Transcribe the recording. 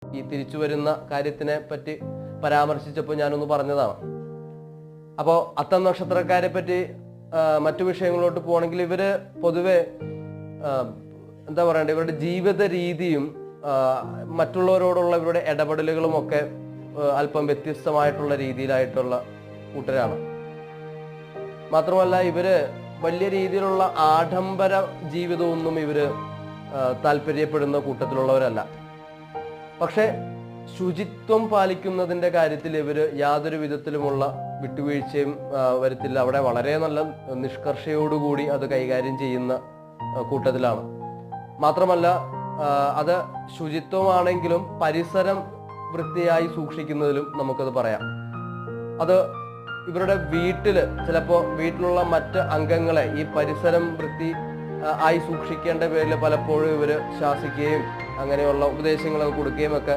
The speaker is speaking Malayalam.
ഈ തിരിച്ചു വരുന്ന കാര്യത്തിനെ പറ്റി പരാമർശിച്ചപ്പോൾ ഞാനൊന്ന് പറഞ്ഞതാണ്. അപ്പോൾ അത്തം നക്ഷത്രക്കാരെ പറ്റി മറ്റു വിഷയങ്ങളിലോട്ട് പോകണമെങ്കിൽ ഇവര് പൊതുവെ എന്താ പറയണ്ടേ, ഇവരുടെ ജീവിത രീതിയും മറ്റുള്ളവരോടുള്ള ഇവരുടെ ഇടപെടലുകളും ഒക്കെ അല്പം വ്യത്യസ്തമായിട്ടുള്ള രീതിയിലായിട്ടുള്ള കൂട്ടരാണ്. മാത്രമല്ല ഇവര് വലിയ രീതിയിലുള്ള ആഡംബര ജീവിതമൊന്നും ഇവര് താല്പര്യപ്പെടുന്ന കൂട്ടത്തിലുള്ളവരല്ല. പക്ഷെ ശുചിത്വം പാലിക്കുന്നതിന്റെ കാര്യത്തിൽ ഇവര് യാതൊരു വിധത്തിലുമുള്ള വിട്ടുവീഴ്ചയും വരുത്തില്ല. അവിടെ വളരെ നല്ല നിഷ്കർഷയോടുകൂടി അത് കൈകാര്യം ചെയ്യുന്ന കൂട്ടത്തിലാണ്. മാത്രമല്ല അത് ശുചിത്വമാണെങ്കിലും പരിസരം വൃത്തിയായി സൂക്ഷിക്കുന്നതിലും നമുക്കത് പറയാം. അത് ഇവരുടെ വീട്ടില് ചിലപ്പോൾ വീട്ടിലുള്ള മറ്റ് അംഗങ്ങളെ ഈ പരിസരം വൃത്തി ആയി സൂക്ഷിക്കേണ്ട പേരിൽ പലപ്പോഴും ഇവര് ശാസിക്കുകയും അങ്ങനെയുള്ള ഉപദേശങ്ങളൊക്കെ കൊടുക്കുകയും ഒക്കെ